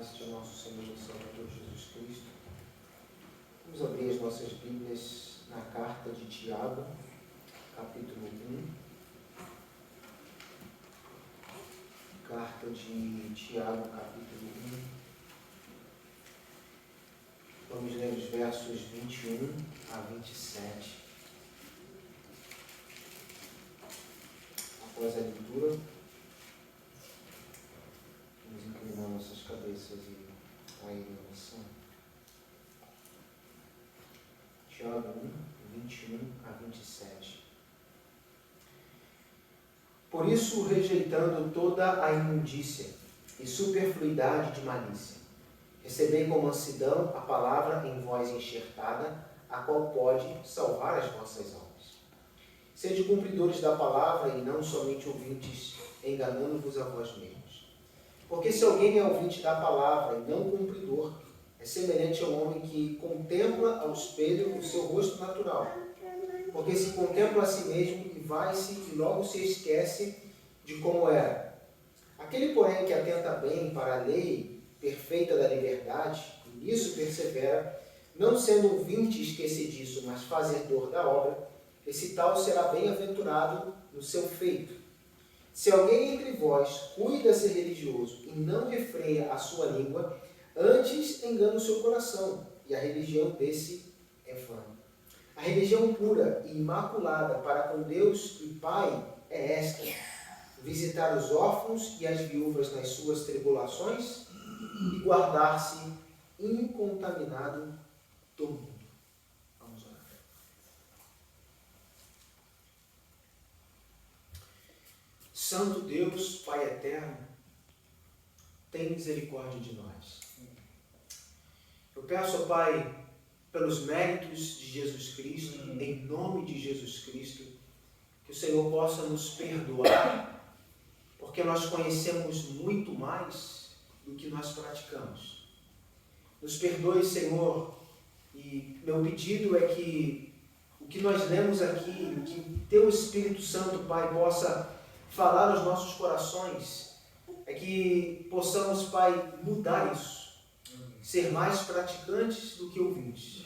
paz de nosso Senhor e Salvador Jesus Cristo. Vamos abrir as nossas Bíblias na carta de Tiago, capítulo 1. Carta de Tiago, capítulo 1. Vamos ler os versos 21 a 27. Após a leitura, vamos inclinar nossas cabeças e a ele em oração. Tiago 1, 21 a 27. Por isso, rejeitando toda a imundícia e superfluidade de malícia, recebei com mansidão a palavra em vós enxertada, a qual pode salvar as vossas almas. Sede cumpridores da palavra e não somente ouvintes, enganando-vos a vós mesmos. Porque se alguém é ouvinte da palavra e não cumpridor, é semelhante ao homem que contempla ao espelho o seu rosto natural. Porque se contempla a si mesmo e vai-se e logo se esquece de como era. Aquele, porém, que atenta bem para a lei perfeita da liberdade, e nisso persevera, não sendo ouvinte esquecidiço, mas fazedor da obra, esse tal será bem-aventurado no seu feito. Se alguém entre vós cuida ser religioso e não refreia a sua língua, antes engana o seu coração, e a religião desse é vã. A religião pura e imaculada para com Deus e Pai é esta: visitar os órfãos e as viúvas nas suas tribulações e guardar-se incontaminado do mundo. Vamos orar. Santo Deus, Pai eterno, tem misericórdia de nós. Eu peço, ó Pai, pelos méritos de Jesus Cristo, em nome de Jesus Cristo, que o Senhor possa nos perdoar, porque nós conhecemos muito mais do que nós praticamos. Nos perdoe, Senhor, e meu pedido é que o que nós lemos aqui, que Teu Espírito Santo, Pai, possa falar aos nossos corações, é que possamos, Pai, mudar isso. Ser mais praticantes do que ouvintes.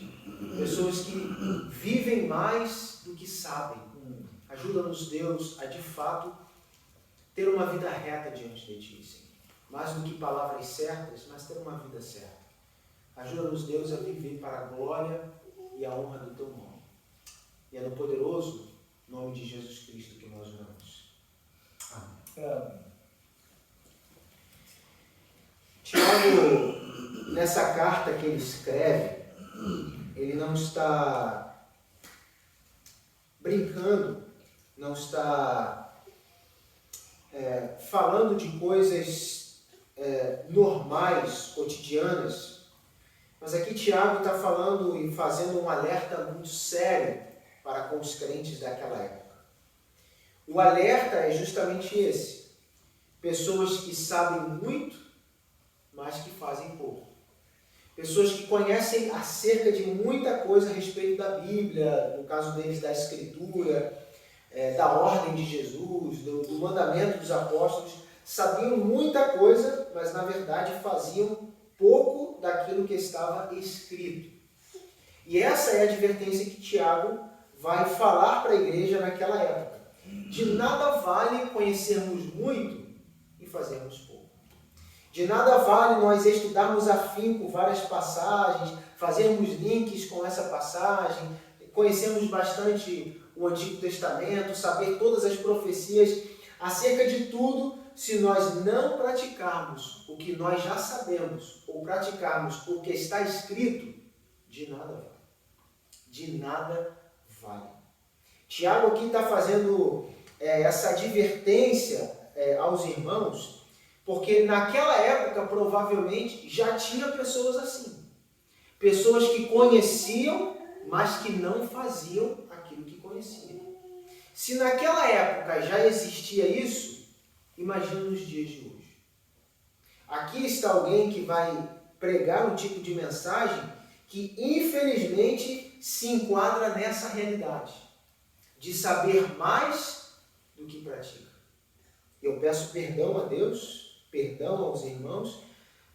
Pessoas que vivem mais do que sabem. Ajuda-nos, Deus, a de fato ter uma vida reta diante de Ti, Senhor. Mais do que palavras certas, mas ter uma vida certa. Ajuda-nos, Deus, a viver para a glória e a honra do Teu nome. E é no poderoso nome de Jesus Cristo que nós oramos. Amém. Tiago, nessa carta que ele escreve, ele não está brincando, não está falando de coisas normais, cotidianas, mas aqui Tiago está falando e fazendo um alerta muito sério para com os crentes daquela época. O alerta é justamente esse: pessoas que sabem muito, mas que fazem pouco. Pessoas que conhecem acerca de muita coisa a respeito da Bíblia, no caso deles da Escritura, da ordem de Jesus, do mandamento dos apóstolos, sabiam muita coisa, mas na verdade faziam pouco daquilo que estava escrito. E essa é a advertência que Tiago vai falar para a igreja naquela época. De nada vale conhecermos muito e fazermos pouco. De nada vale nós estudarmos afinco várias passagens, fazermos links com essa passagem, conhecermos bastante o Antigo Testamento, saber todas as profecias acerca de tudo, se nós não praticarmos o que nós já sabemos, ou praticarmos o que está escrito, de nada vale. De nada vale. Tiago aqui está fazendo essa advertência aos irmãos, porque naquela época, provavelmente, já tinha pessoas assim. Pessoas que conheciam, mas que não faziam aquilo que conheciam. Se naquela época já existia isso, imagina nos dias de hoje. Aqui está alguém que vai pregar um tipo de mensagem que, infelizmente, se enquadra nessa realidade de saber mais do que pratica. Eu peço perdão a Deus, perdão aos irmãos,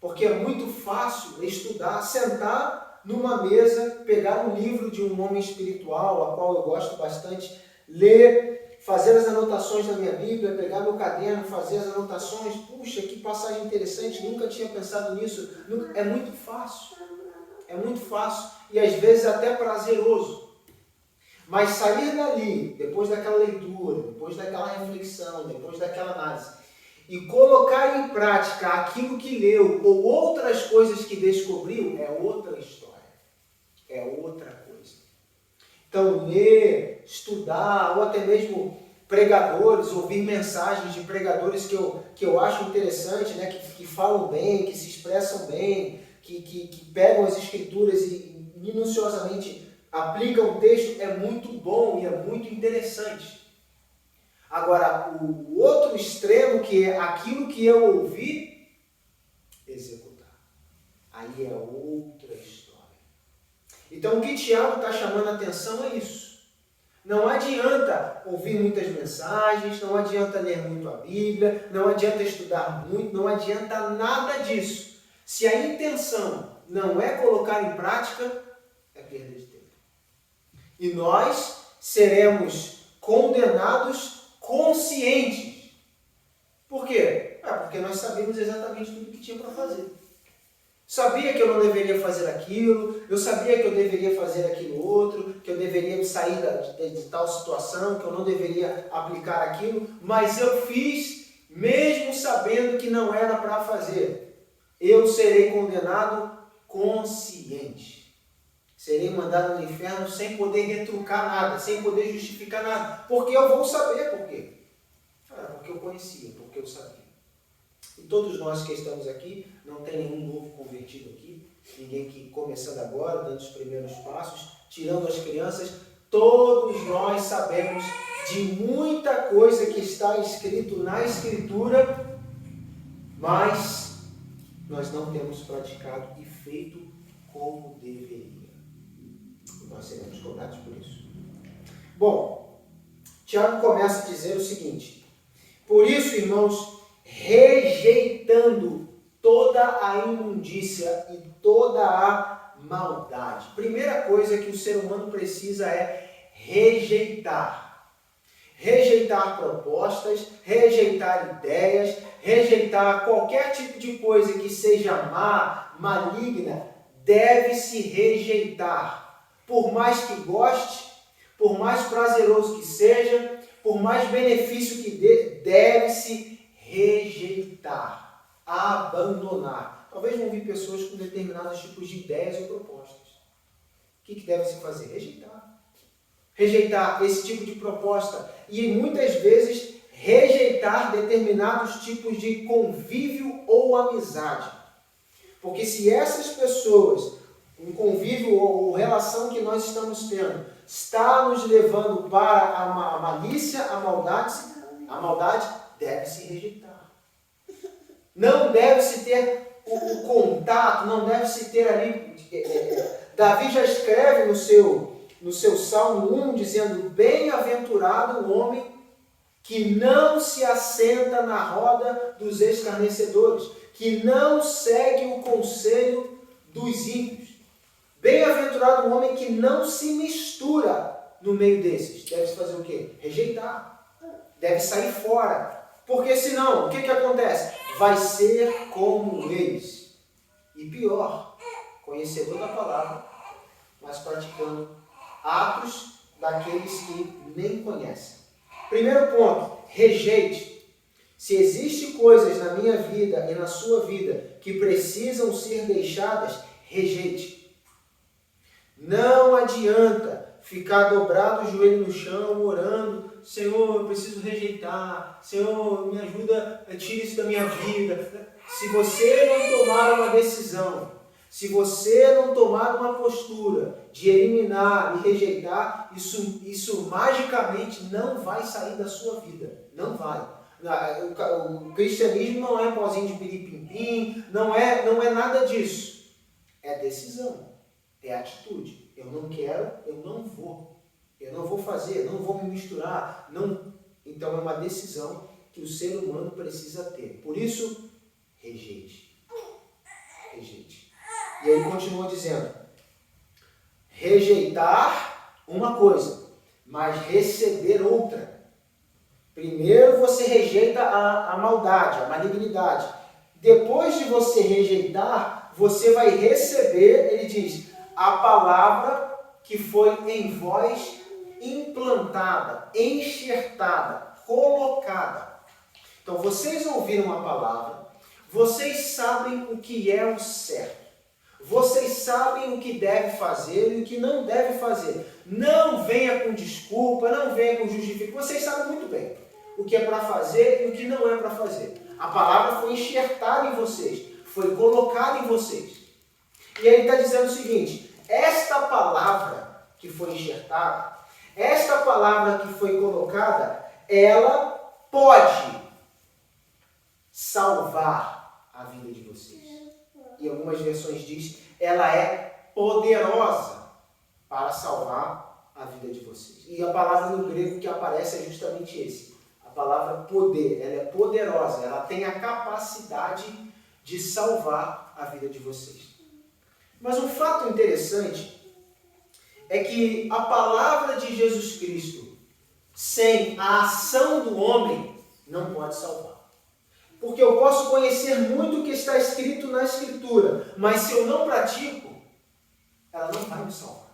Porque é muito fácil estudar, sentar numa mesa, pegar um livro de um homem espiritual, a qual eu gosto bastante, ler, fazer as anotações da minha Bíblia, pegar meu caderno, fazer as anotações. Puxa, que passagem interessante, nunca tinha pensado nisso. É muito fácil. É muito fácil e às vezes até prazeroso. Mas sair dali, depois daquela leitura, depois daquela reflexão, depois daquela análise, e colocar em prática aquilo que leu ou outras coisas que descobriu, é outra história. É outra coisa. Então, ler, estudar, ou até mesmo pregadores, ouvir mensagens de pregadores que eu acho interessante, né? que falam bem, que se expressam bem, que pegam as escrituras e minuciosamente aplicam o texto, é muito bom e é muito interessante. Agora, o outro extremo, que é aquilo que eu ouvi, executar. Aí é outra história. Então, o que Tiago está chamando a atenção é isso. Não adianta ouvir muitas mensagens, não adianta ler muito a Bíblia, não adianta estudar muito, não adianta nada disso. Se a intenção não é colocar em prática, é perda de tempo. E nós seremos condenados conscientes. Por quê? Porque nós sabemos exatamente tudo o que tinha para fazer. Sabia que eu não deveria fazer aquilo, eu sabia que eu deveria fazer aquilo outro, que eu deveria sair de tal situação, que eu não deveria aplicar aquilo, mas eu fiz mesmo sabendo que não era para fazer. Eu serei condenado consciente. Serei mandado no inferno sem poder retrucar nada, sem poder justificar nada. Porque eu vou saber por quê. Porque eu conhecia, porque eu sabia. E todos nós que estamos aqui, não tem nenhum novo convertido aqui, ninguém que começando agora, dando os primeiros passos, tirando as crianças, todos nós sabemos de muita coisa que está escrito na Escritura, mas nós não temos praticado e feito como deveria. Nós seremos cobrados por isso. Bom, Tiago começa a dizer o seguinte: por isso, irmãos, rejeitando toda a imundícia e toda a maldade. Primeira coisa que o ser humano precisa é rejeitar. Rejeitar propostas, rejeitar ideias, rejeitar qualquer tipo de coisa que seja má, maligna, deve-se rejeitar. Por mais que goste, por mais prazeroso que seja, por mais benefício que dê, deve-se rejeitar, abandonar. Talvez vão vir pessoas com determinados tipos de ideias ou propostas. O que deve-se fazer? Rejeitar. Rejeitar esse tipo de proposta e muitas vezes rejeitar determinados tipos de convívio ou amizade. Porque se essas pessoas, um convívio ou relação que nós estamos tendo, está nos levando para a malícia, a maldade deve-se rejeitar. Não deve-se ter o contato, não deve-se ter ali... Davi já escreve no seu Salmo 1, dizendo: bem-aventurado o homem que não se assenta na roda dos escarnecedores, que não segue o conselho dos ímpios. Bem-aventurado o homem que não se mistura no meio desses. Deve fazer o quê? Rejeitar. Deve sair fora. Porque senão, o que acontece? Vai ser como eles. E pior, conhecedor da palavra, mas praticando atos daqueles que nem conhecem. Primeiro ponto, rejeite. Se existem coisas na minha vida e na sua vida que precisam ser deixadas, rejeite. Não adianta ficar dobrado o joelho no chão, orando: Senhor, eu preciso rejeitar, Senhor, me ajuda, tira isso da minha vida. Se você não tomar uma decisão, se você não tomar uma postura de eliminar e rejeitar, isso magicamente não vai sair da sua vida. Não vai. O cristianismo não é pozinho de piripimpim, não é nada disso. É decisão. É atitude. Eu não quero, eu não vou. Eu não vou fazer, não vou me misturar. Não. Então é uma decisão que o ser humano precisa ter. Por isso, rejeite. ele continua dizendo, rejeitar uma coisa, mas receber outra. Primeiro você rejeita a maldade, a malignidade. Depois de você rejeitar, você vai receber, ele diz, a palavra que foi em vós implantada, enxertada, colocada. Então vocês ouviram a palavra, vocês sabem o que é o certo. Vocês sabem o que deve fazer e o que não deve fazer. Não venha com desculpa, não venha com justificação. Vocês sabem muito bem o que é para fazer e o que não é para fazer. A palavra foi enxertada em vocês, foi colocada em vocês. E aí ele está dizendo o seguinte, esta palavra que foi enxertada, esta palavra que foi colocada, ela pode salvar a vida de vocês. E algumas versões diz, ela é poderosa para salvar a vida de vocês. E a palavra no grego que aparece é justamente esse. A palavra poder, ela é poderosa, ela tem a capacidade de salvar a vida de vocês. Mas um fato interessante é que a palavra de Jesus Cristo, sem a ação do homem, não pode salvar. Porque eu posso conhecer muito o que está escrito na Escritura, mas se eu não pratico, ela não vai me salvar.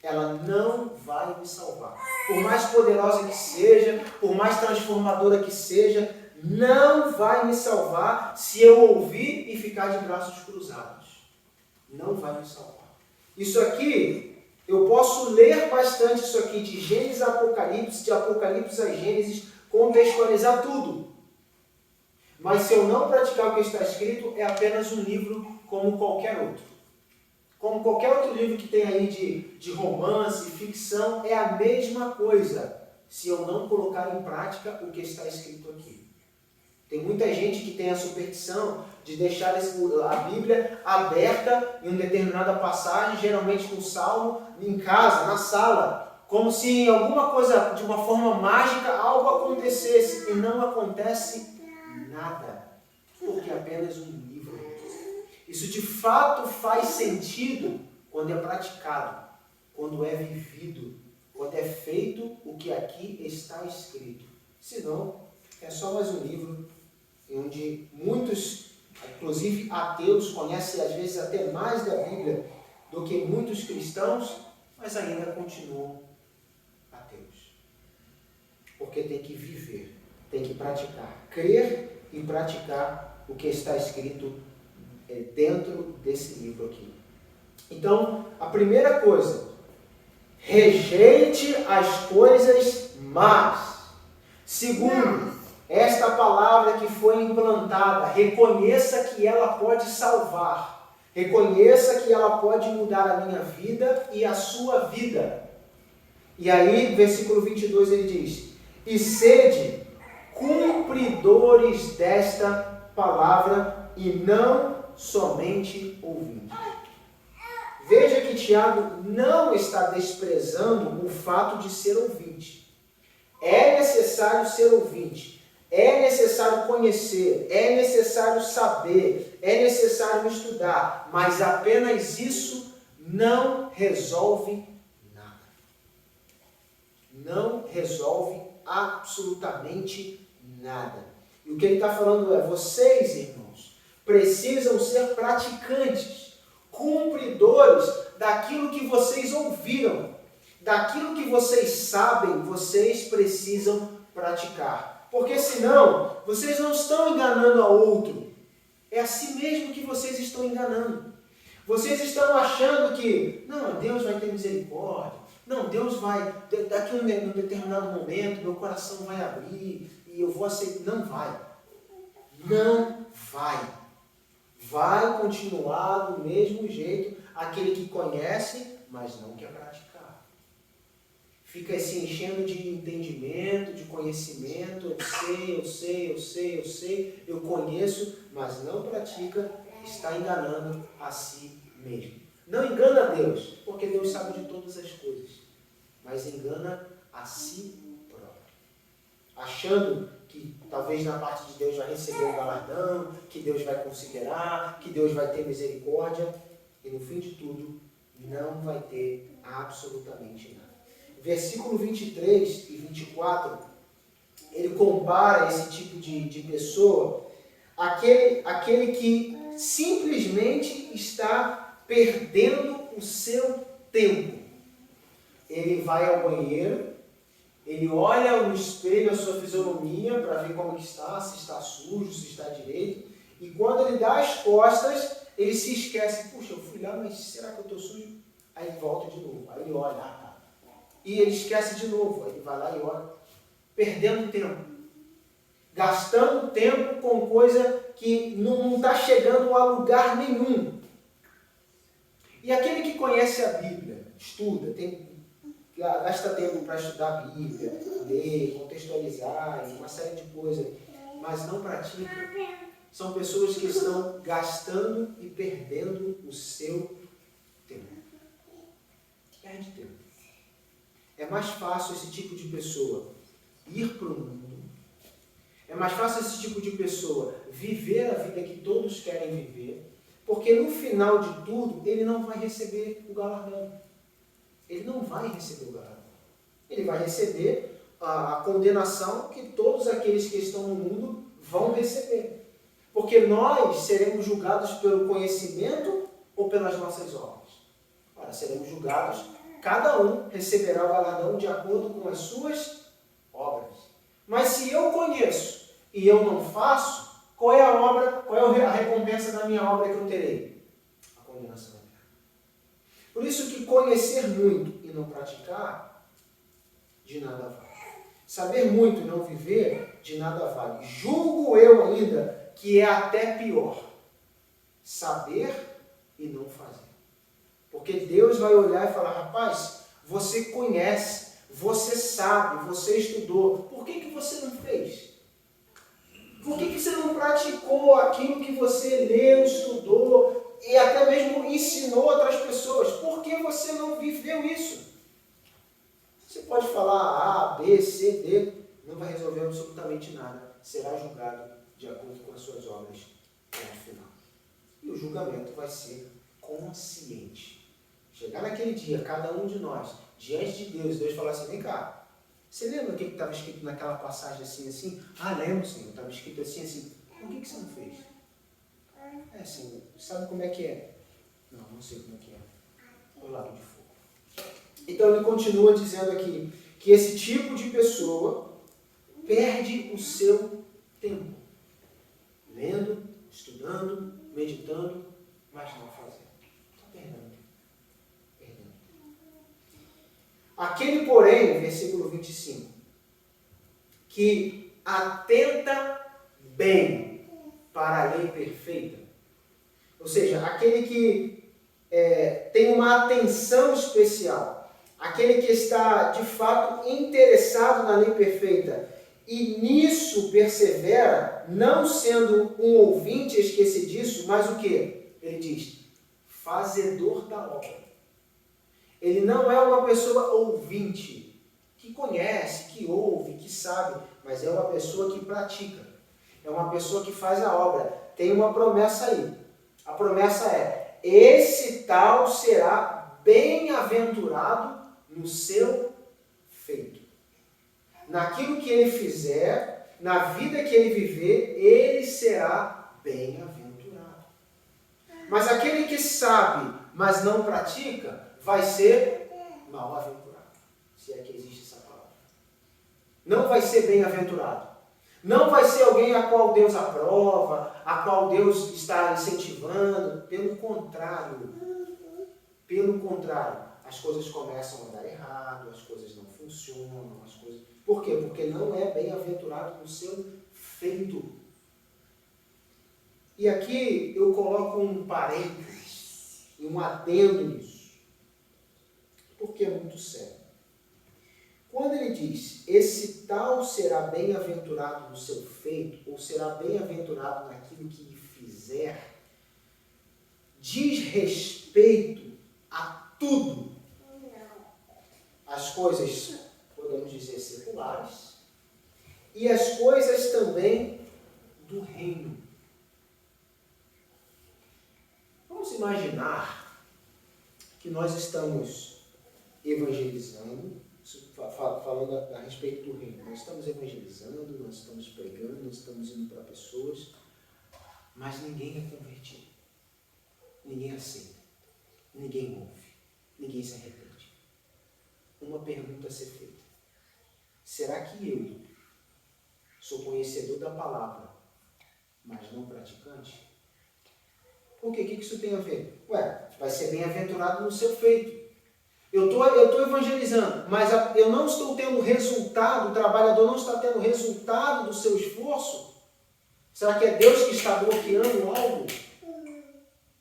Ela não vai me salvar. Por mais poderosa que seja, por mais transformadora que seja, não vai me salvar se eu ouvir e ficar de braços cruzados. Não vai me salvar. Isso aqui, eu posso ler bastante isso aqui, de Gênesis a Apocalipse, de Apocalipse a Gênesis, contextualizar tudo. Mas se eu não praticar o que está escrito, é apenas um livro como qualquer outro. Como qualquer outro livro que tem aí de romance, ficção, é a mesma coisa, se eu não colocar em prática o que está escrito aqui. Tem muita gente que tem a superstição de deixar a Bíblia aberta em uma determinada passagem, geralmente com salmo, em casa, na sala, como se em alguma coisa, de uma forma mágica, algo acontecesse. E não acontece nada, porque é apenas um livro. Isso de fato faz sentido quando é praticado, quando é vivido, quando é feito o que aqui está escrito. Senão, é só mais um livro onde muitos, inclusive ateus, conhecem às vezes até mais da Bíblia do que muitos cristãos, mas ainda continuam ateus. Porque tem que viver, tem que praticar, crer e praticar o que está escrito dentro desse livro aqui. Então, a primeira coisa, rejeite as coisas más. Segundo, esta palavra que foi implantada, reconheça que ela pode salvar. Reconheça que ela pode mudar a minha vida e a sua vida. E aí, versículo 22, ele diz, e sede cumpridores desta palavra e não somente ouvintes. Veja que Tiago não está desprezando o fato de ser ouvinte. É necessário ser ouvinte, é necessário conhecer, é necessário saber, é necessário estudar, mas apenas isso não resolve nada. Não resolve absolutamente nada. E o que ele está falando é, vocês, irmãos, precisam ser praticantes, cumpridores daquilo que vocês ouviram, daquilo que vocês sabem, vocês precisam praticar. Porque senão, vocês não estão enganando a outro. É a si mesmo que vocês estão enganando. Vocês estão achando que, não, Deus vai ter misericórdia. Não, Deus vai, daqui a um determinado momento, meu coração vai abrir e eu vou aceitar. Não vai. Não vai. Vai continuar do mesmo jeito aquele que conhece, mas não quer praticar. Fica se enchendo de entendimento, de conhecimento, eu sei, eu conheço, mas não pratica, está enganando a si mesmo. Não engana a Deus, porque Deus sabe de todas as coisas, mas engana a si próprio. Achando que talvez na parte de Deus vai receber um galardão, que Deus vai considerar, que Deus vai ter misericórdia, e no fim de tudo não vai ter absolutamente nada. Versículo 23 e 24, ele compara esse tipo de pessoa àquele que simplesmente está perdendo o seu tempo. Ele vai ao banheiro, ele olha no espelho a sua fisionomia para ver como está, se está sujo, se está direito, e quando ele dá as costas, ele se esquece, puxa, eu fui lá, mas será que eu estou sujo? Aí ele volta de novo, aí ele olha, tá. E ele esquece de novo, aí ele vai lá e olha, perdendo tempo, gastando tempo com coisa que não está chegando a lugar nenhum. E aquele que conhece a Bíblia, estuda, gasta tempo para estudar a Bíblia, ler, contextualizar, uma série de coisas, mas não pratica, são pessoas que estão gastando e perdendo o seu tempo. Perde tempo. É mais fácil esse tipo de pessoa ir para o mundo. É mais fácil esse tipo de pessoa viver a vida que todos querem viver, porque no final de tudo ele não vai receber o galardão. Ele não vai receber o galardão. Ele vai receber a condenação que todos aqueles que estão no mundo vão receber. Porque nós seremos julgados pelo conhecimento ou pelas nossas obras. Ora, seremos julgados, cada um receberá o galardão de acordo com as suas obras. Mas se eu conheço e eu não faço, qual é a obra, qual é a recompensa da minha obra que eu terei? A condenação eterna. Por isso que conhecer muito e não praticar, de nada vale. Saber muito e não viver, de nada vale. Julgo eu ainda que é até pior saber e não fazer. Porque Deus vai olhar e falar, rapaz, você conhece, você sabe, você estudou, por que você não fez? Por que você não praticou aquilo que você leu, estudou e até mesmo ensinou outras pessoas? Por que você não viveu isso? Você pode falar A, B, C, D, não vai resolver absolutamente nada. Será julgado de acordo com as suas obras no final. E o julgamento vai ser consciente. Chegar naquele dia, cada um de nós, diante de Deus, Deus falar assim, vem cá, você lembra o que estava escrito naquela passagem assim? Ah, lembro, Senhor, estava escrito assim. Por que você não fez? É, Senhor, sabe como é que é? Não sei como é que é. O lado de fogo. Então ele continua dizendo aqui que esse tipo de pessoa perde o seu tempo. Lendo, estudando, meditando, mas não fazendo. Está perdendo. Aquele, porém, versículo 25, que atenta bem para a lei perfeita, ou seja, aquele que tem uma atenção especial, aquele que está, de fato, interessado na lei perfeita, e nisso persevera, não sendo um ouvinte esquecidiço, mas o quê? Ele diz, fazedor da obra. Ele não é uma pessoa ouvinte, que conhece, que ouve, que sabe, mas é uma pessoa que pratica. É uma pessoa que faz a obra. Tem uma promessa aí. A promessa é, esse tal será bem-aventurado no seu feito. Naquilo que ele fizer, na vida que ele viver, ele será bem-aventurado. Mas aquele que sabe, mas não pratica, vai ser mal-aventurado, se é que existe essa palavra. Não vai ser bem-aventurado. Não vai ser alguém a qual Deus aprova, a qual Deus está incentivando. Pelo contrário, as coisas começam a dar errado, as coisas não funcionam, Por quê? Porque não é bem-aventurado no seu feito. E aqui eu coloco um parênteses e um adendo nisso. Porque é muito sério. Quando ele diz, esse tal será bem-aventurado no seu feito, ou será bem-aventurado naquilo que lhe fizer, diz respeito a tudo. As coisas, podemos dizer, seculares, e as coisas também do reino. Vamos imaginar que nós estamos evangelizando, falando a respeito do reino. Nós estamos evangelizando, nós estamos pregando, nós estamos indo para pessoas, mas ninguém é convertido. Ninguém aceita. Ninguém ouve. Ninguém se arrepende. Uma pergunta a ser feita. Será que eu sou conhecedor da palavra, mas não praticante? Por quê? O que isso tem a ver? Vai ser bem-aventurado no seu feito. Eu estou evangelizando, mas eu não estou tendo resultado, o trabalhador não está tendo resultado do seu esforço. Será que é Deus que está bloqueando algo?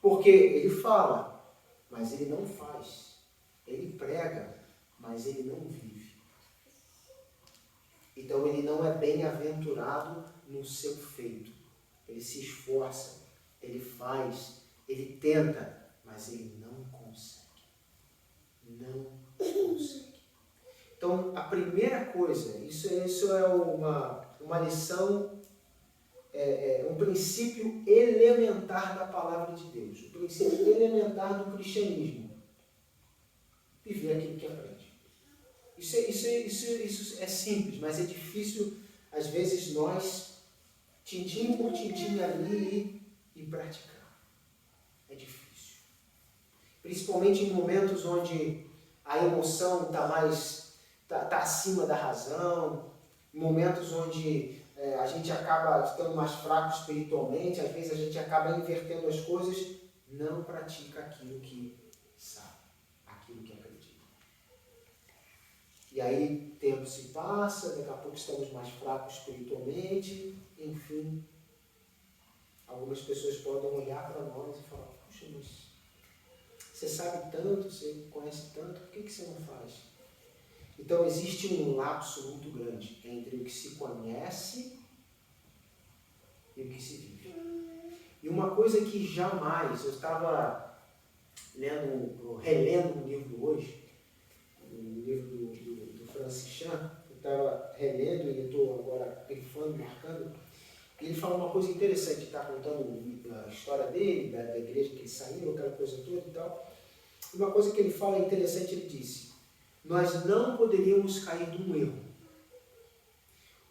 Porque ele fala, mas ele não faz. Ele prega, mas ele não vive. Então ele não é bem-aventurado no seu feito. Ele se esforça, ele faz, ele tenta, mas ele não consegue. Não consegue. Então, a primeira coisa, isso é uma lição, um princípio elementar da palavra de Deus, o princípio elementar do cristianismo. Viver aquilo que aprende. Isso é simples, mas é difícil, às vezes, nós, tintim por tintim ali, e praticar. É difícil. Principalmente em momentos onde a emoção está acima da razão, em momentos onde a gente acaba ficando mais fraco espiritualmente, às vezes a gente acaba invertendo as coisas, não pratica aquilo que sabe, aquilo que acredita. E aí o tempo se passa, daqui a pouco estamos mais fracos espiritualmente, enfim. Algumas pessoas podem olhar para nós e falar, puxa, mas você sabe tanto, você conhece tanto, por que você não faz? Então existe um lapso muito grande entre o que se conhece e o que se vive. E uma coisa que jamais, eu estava relendo um livro hoje, um livro do Francis Chan, eu estava relendo e eu estou agora grifando, marcando. Ele fala uma coisa interessante, está contando a história dele, da igreja que ele saiu, aquela coisa toda e tal. E uma coisa que ele fala interessante, ele disse, nós não poderíamos cair num erro.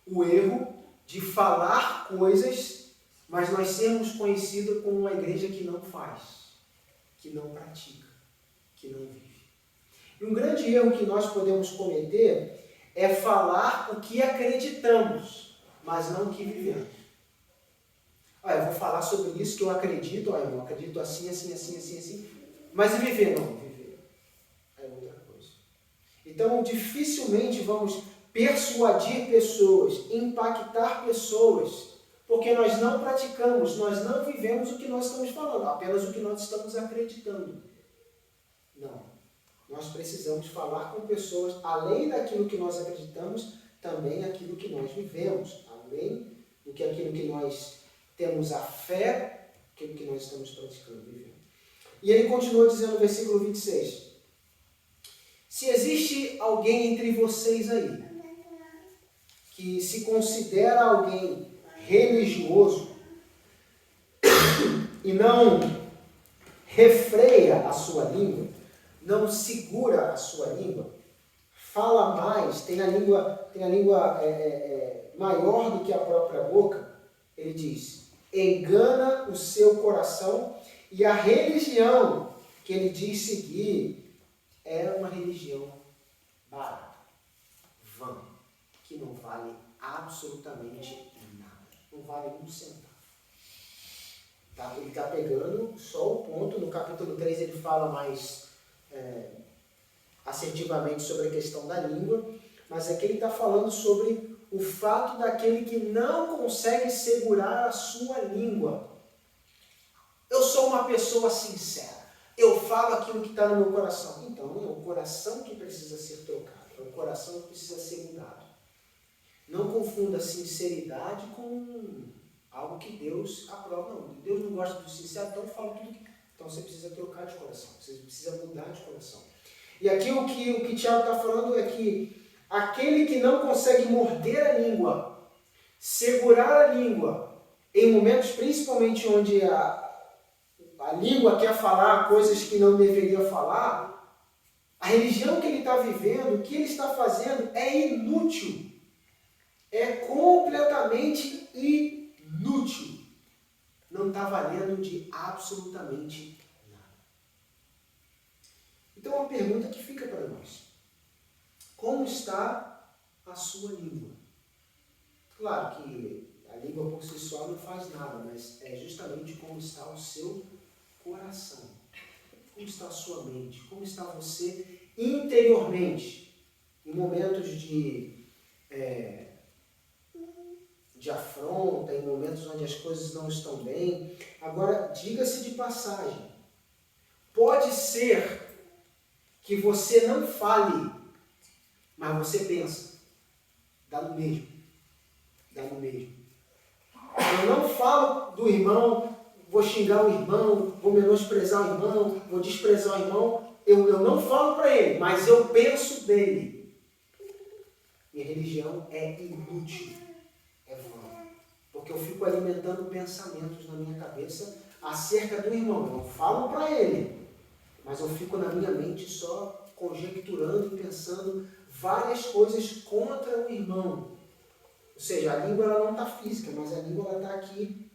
O erro de falar coisas, mas nós sermos conhecidos como uma igreja que não faz, que não pratica, que não vive. E um grande erro que nós podemos cometer é falar o que acreditamos, mas não o que vivemos. Eu vou falar sobre isso que eu acredito, eu acredito assim, mas e viver? Não, viver é outra coisa. Então, dificilmente vamos persuadir pessoas, impactar pessoas, porque nós não praticamos, nós não vivemos o que nós estamos falando, apenas o que nós estamos acreditando. Não. Nós precisamos falar com pessoas, além daquilo que nós acreditamos, também aquilo que nós vivemos, além do que aquilo que nós temos a fé, aquilo que nós estamos praticando, vivendo. E ele continua dizendo no versículo 26, se existe alguém entre vocês aí, que se considera alguém religioso, e não refreia a sua língua, não segura a sua língua, fala mais, tem a língua maior do que a própria boca, ele diz, engana o seu coração e a religião que ele diz seguir é uma religião barata, vã, que não vale absolutamente nada, não vale um centavo. Ele está pegando só o ponto, no capítulo 3 ele fala mais assertivamente sobre a questão da língua, mas aqui ele está falando sobre o fato daquele que não consegue segurar a sua língua. Eu sou uma pessoa sincera, eu falo aquilo que está no meu coração. Então, é o coração que precisa ser trocado, é o coração que precisa ser mudado. Não confunda sinceridade com algo que Deus aprova. Não, Deus não gosta do sincero, então fala tudo que... Então você precisa trocar de coração, você precisa mudar de coração. E aqui o que Tiago está falando é que aquele que não consegue morder a língua, segurar a língua, em momentos principalmente onde a a língua quer falar coisas que não deveria falar, a religião que ele está vivendo, o que ele está fazendo é inútil. É completamente inútil. Não está valendo de absolutamente nada. Então, a pergunta que fica para nós: como está a sua língua? Claro que a língua por si só não faz nada, mas é justamente como está o seu coração. Como está a sua mente? Como está você interiormente? Em momentos de afronta, em momentos onde as coisas não estão bem. Agora, diga-se de passagem, pode ser que você não fale, mas você pensa. Dá no mesmo. Dá no mesmo. Eu não falo do irmão, vou xingar o irmão, vou menosprezar o irmão, vou desprezar o irmão. Eu não falo para ele, mas eu penso dele. Minha religião é inútil. É vã. Porque eu fico alimentando pensamentos na minha cabeça acerca do irmão. Eu não falo para ele, mas eu fico na minha mente só conjecturando e pensando várias coisas contra o irmão. Ou seja, a língua ela não está física, mas a língua está aqui.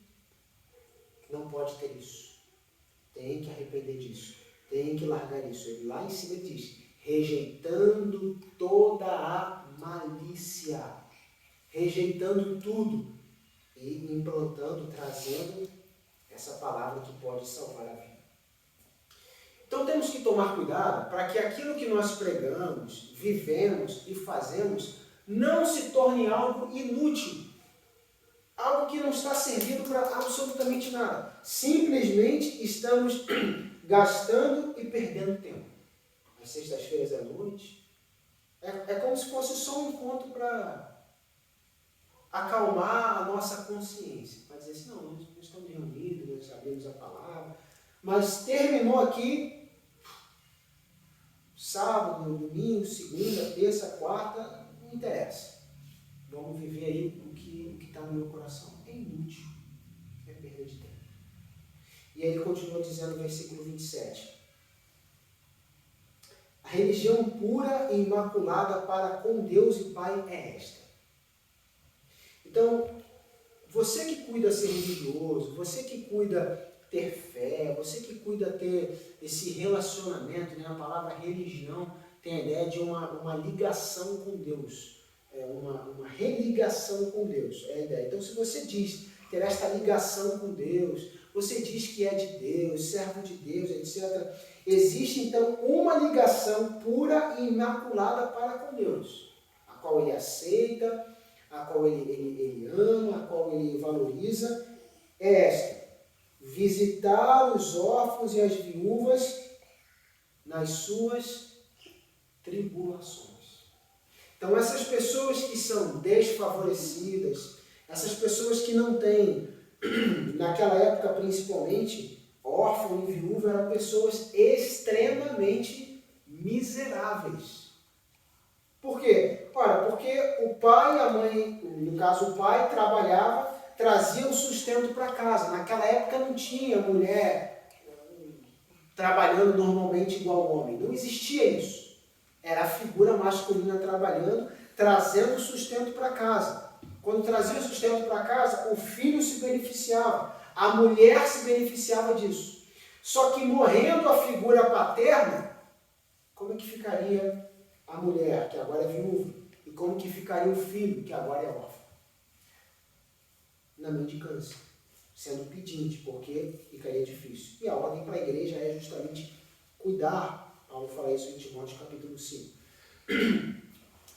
Não pode ter isso. Tem que arrepender disso. Tem que largar isso. Ele lá em cima diz, rejeitando toda a malícia. Rejeitando tudo. E implantando, trazendo essa palavra que pode salvar a vida. Então temos que tomar cuidado para que aquilo que nós pregamos, vivemos e fazemos não se torne algo inútil. Algo que não está servindo para absolutamente nada. Simplesmente estamos gastando e perdendo tempo. Às sextas-feiras à noite, é como se fosse só um encontro para acalmar a nossa consciência. Para dizer assim, não, nós estamos reunidos, nós abrimos a palavra, mas terminou aqui, sábado, domingo, segunda, terça, quarta, não interessa. Vamos viver aí o que está no meu coração. É inútil. É perda de tempo. E aí ele continua dizendo no versículo 27. A religião pura e imaculada para com Deus e Pai é esta. Então, você que cuida ser religioso, você que cuida ter fé, você que cuida ter esse relacionamento, né? A palavra religião tem a ideia de uma ligação com Deus. Uma religação com Deus, é a ideia. Então, se você diz ter esta ligação com Deus, você diz que é de Deus, servo de Deus, etc. Existe, então, uma ligação pura e imaculada para com Deus, a qual ele aceita, a qual ele ama, a qual ele valoriza, é esta: visitar os órfãos e as viúvas nas suas tribulações. Então, essas pessoas que são desfavorecidas, essas pessoas que não têm, naquela época principalmente, órfão e viúva, eram pessoas extremamente miseráveis. Por quê? Ora, porque o pai e a mãe, no caso o pai, trabalhava, trazia o sustento para casa. Naquela época não tinha mulher trabalhando normalmente igual ao homem. Não existia isso. Era a figura masculina trabalhando, trazendo o sustento para casa. Quando trazia o sustento para casa, o filho se beneficiava, a mulher se beneficiava disso. Só que morrendo a figura paterna, como é que ficaria a mulher, que agora é viúva? E como que ficaria o filho, que agora é órfão? Na mendicância, sendo pedinte, porque ficaria difícil. E a ordem para a igreja é justamente cuidar. Paulo fala isso em Timóteo capítulo 5.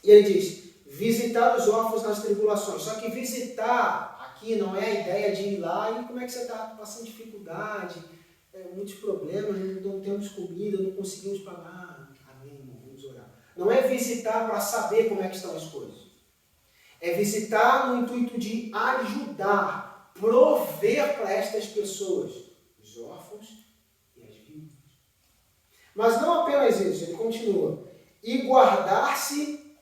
E ele diz, visitar os órfãos nas tribulações. Só que visitar aqui não é a ideia de ir lá e como é que você está passando dificuldade, muitos problemas, não temos comida, não conseguimos pagar. Amém, irmão, vamos orar. Não é visitar para saber como é que estão as coisas. É visitar no intuito de ajudar, prover para estas pessoas, os órfãos e as viúvas. Mas não apenas isso, ele continua. E guardar-se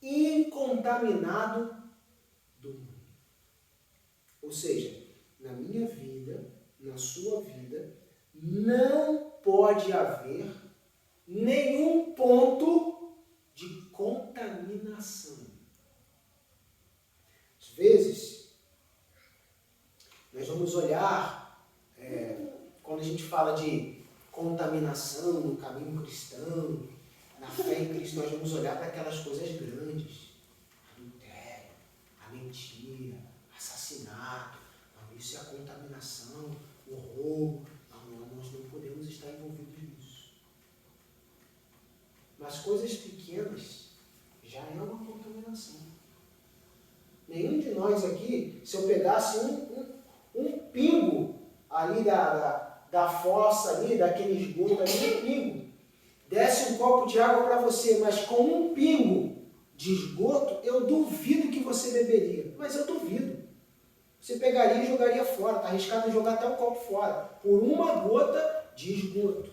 incontaminado do mundo. Ou seja, na minha vida, na sua vida, não pode haver nenhum ponto de contaminação. Às vezes, nós vamos olhar, quando a gente fala de contaminação no caminho cristão, na fé em Cristo, nós vamos olhar para aquelas coisas grandes. Adultério, a mentira, assassinato. Não, isso é a contaminação, o roubo. Não, nós não podemos estar envolvidos nisso. Mas coisas pequenas já é uma contaminação. Nenhum de nós aqui, se eu pegasse um pingo ali da fossa ali, daquele esgoto ali, um pingo, desse um copo de água para você, mas com um pingo de esgoto, eu duvido que você beberia. Mas eu duvido. Você pegaria e jogaria fora. Está arriscado em jogar até o copo fora. Por uma gota de esgoto.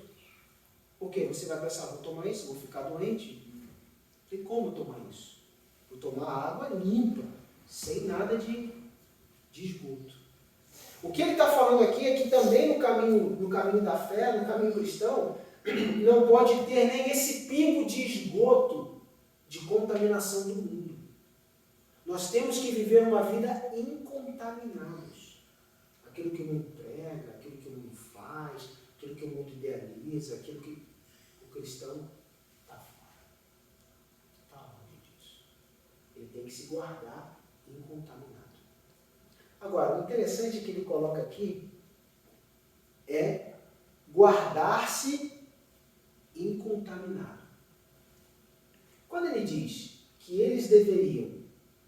Por quê? Você vai pensar, vou tomar isso, vou ficar doente? E como tomar isso? Vou tomar água limpa, sem nada de esgoto. O que ele está falando aqui é que também no caminho da fé, no caminho cristão, não pode ter nem esse pingo de esgoto de contaminação do mundo. Nós temos que viver uma vida incontaminados. Aquilo que o mundo prega, aquilo que o mundo faz, aquilo que o mundo idealiza, aquilo que o cristão está fora. Está longe disso. Ele tem que se guardar incontaminado. Agora, o interessante que ele coloca aqui é guardar-se incontaminado. Quando ele diz que eles deveriam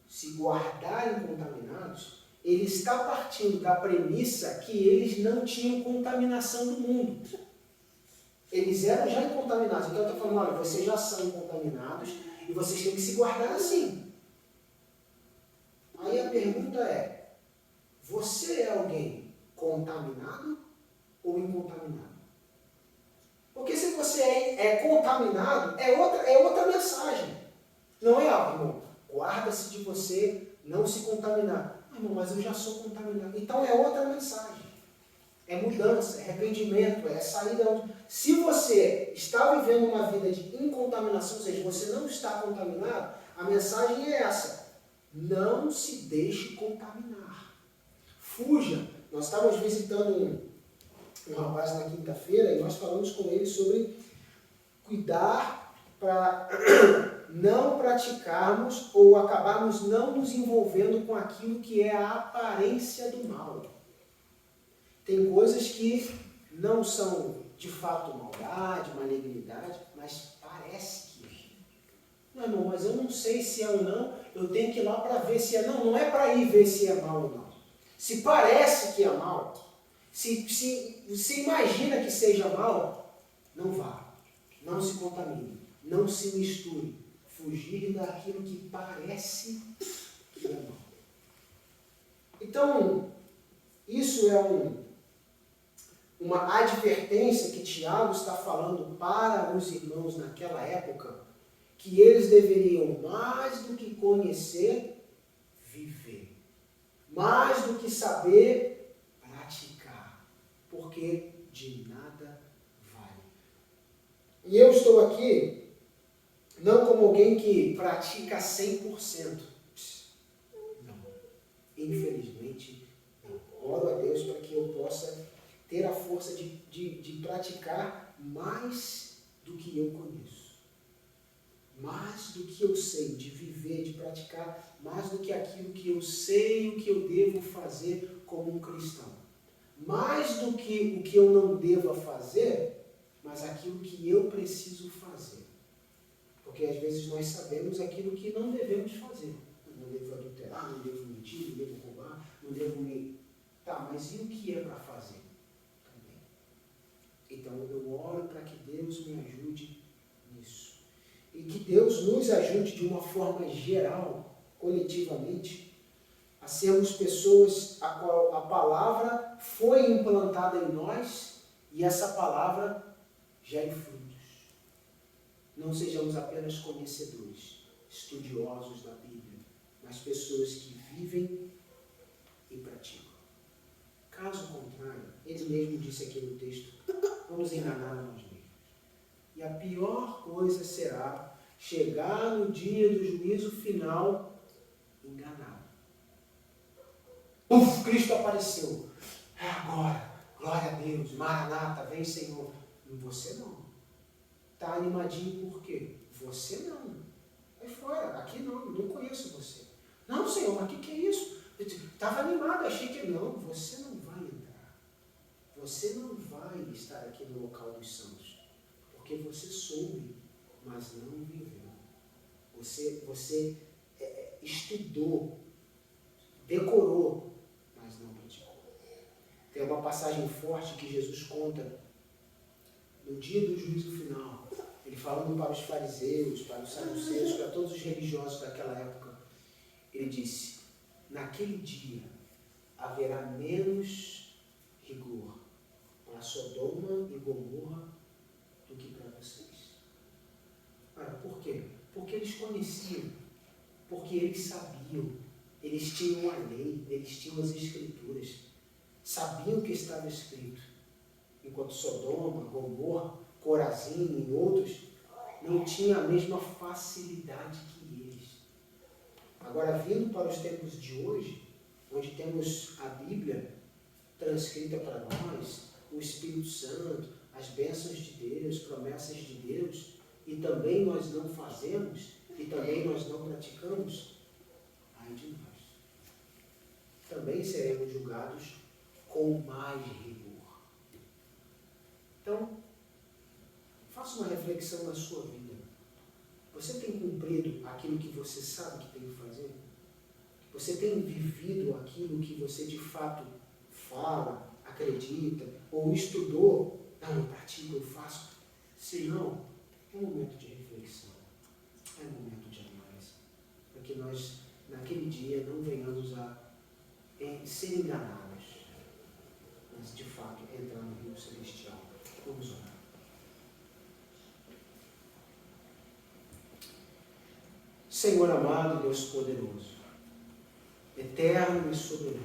se guardar incontaminados, ele está partindo da premissa que eles não tinham contaminação do mundo. Eles eram já incontaminados. Então, eu estou falando, olha, vocês já são incontaminados e vocês têm que se guardar assim. Aí a pergunta é, você é alguém contaminado ou incontaminado? Porque se você é contaminado, é outra mensagem. Não é, irmão, guarda-se de você não se contaminar. Irmão, mas eu já sou contaminado. Então é outra mensagem. É mudança, é arrependimento, é saída. Se você está vivendo uma vida de incontaminação, ou seja, você não está contaminado, a mensagem é essa. Não se deixe contaminar. Fuja. Nós estávamos visitando um rapaz na quinta-feira e nós falamos com ele sobre cuidar para não praticarmos ou acabarmos não nos envolvendo com aquilo que é a aparência do mal. Tem coisas que não são de fato maldade, malignidade, mas parece que é. Não, irmão, mas eu não sei se é ou não, eu tenho que ir lá para ver se é. Não, não é para ir ver se é mal ou não. Se parece que é mal, se imagina que seja mal, não vá. Não se contamine. Não se misture. Fugir daquilo que parece que é mal. Então, isso é uma advertência que Tiago está falando para os irmãos naquela época, que eles deveriam, mais do que conhecer, viver. Mais do que saber, praticar. Porque de nada vale. E eu estou aqui não como alguém que pratica 100%. Não. Infelizmente, não. Oro a Deus para que eu possa ter a força de praticar mais do que eu conheço. Mais do que eu sei, de viver, de praticar, mais do que aquilo que eu sei o que eu devo fazer como um cristão. Mais do que o que eu não devo fazer, mas aquilo que eu preciso fazer. Porque às vezes nós sabemos aquilo que não devemos fazer. Eu não devo adulterar, não devo mentir, não devo roubar, não devo me... Tá, mas e o que é para fazer? Também. Então eu oro para que Deus me ajude nisso. E que Deus nos ajude de uma forma geral, coletivamente, a sermos pessoas a qual a palavra foi implantada em nós e essa palavra gere frutos. Não sejamos apenas conhecedores, estudiosos da Bíblia, mas pessoas que vivem e praticam. Caso contrário, ele mesmo disse aqui no texto, vamos enganar a nós mesmos. E a pior coisa será chegar no dia do juízo final enganado. Cristo apareceu. É agora. Glória a Deus. Maranata, vem Senhor. E você não. Está animadinho por quê? Você não. Vai fora. Aqui não conheço você. Não, Senhor, mas o que é isso? Estava animado, achei que não. Você não vai entrar. Você não vai estar aqui no local dos santos. Porque você soube, mas não viveu. Você estudou, decorou, mas não praticou. Tem uma passagem forte que Jesus conta no dia do juízo final. Ele falando para os fariseus, para os saduceus, para todos os religiosos daquela época. Ele disse, naquele dia haverá menos rigor para Sodoma e Gomorra do que para vocês. Ora, por quê? Porque eles conheciam, porque eles sabiam, eles tinham a lei, eles tinham as escrituras, sabiam o que estava escrito. Enquanto Sodoma, Gomorra, Corazim e outros não tinham a mesma facilidade que eles. Agora, vindo para os tempos de hoje, onde temos a Bíblia transcrita para nós, o Espírito Santo, as bênçãos de Deus, promessas de Deus, e também nós não fazemos, e também nós não praticamos, ai de nós. Também seremos julgados com mais rigor. Então, faça uma reflexão na sua vida. Você tem cumprido aquilo que você sabe que tem que fazer? Você tem vivido aquilo que você de fato fala, acredita, ou estudou? Não, eu pratico, eu faço. Se não, é um momento de reflexão. É um momento de análise. Para que nós, naquele dia, não venhamos a ser enganados, mas de fato entrar no rio celestial. Vamos orar. Senhor amado, Deus poderoso, eterno e soberano,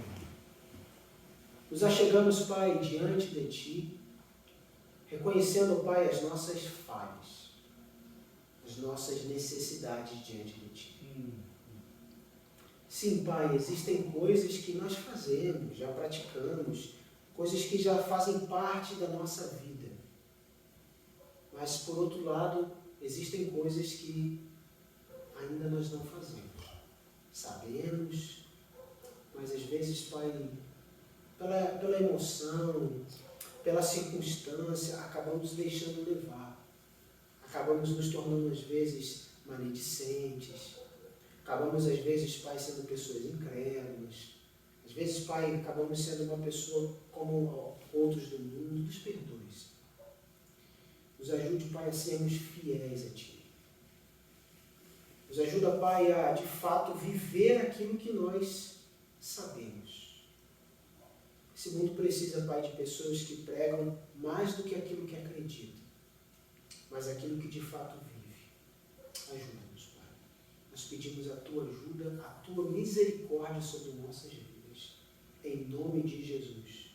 nos achegamos, Pai, diante de Ti, reconhecendo, Pai, as nossas falhas, as nossas necessidades diante de Ti. Sim, Pai, existem coisas que nós fazemos, já praticamos, coisas que já fazem parte da nossa vida. Mas, por outro lado, existem coisas que ainda nós não fazemos. Sabemos, mas às vezes, Pai, pela emoção, pela circunstância, acabamos deixando levar. Acabamos nos tornando, às vezes, maledicentes. Acabamos, às vezes, Pai, sendo pessoas incrédulas. Às vezes, Pai, acabamos sendo uma pessoa como outros do mundo. Nos perdoe. Nos ajude, Pai, a sermos fiéis a Ti. Nos ajuda, Pai, a, de fato, viver aquilo que nós sabemos. Esse mundo precisa, Pai, de pessoas que pregam mais do que aquilo que acreditam, mas aquilo que de fato vive. Ajuda-nos, Pai. Nós pedimos a Tua ajuda, a Tua misericórdia sobre nossas vidas. Em nome de Jesus.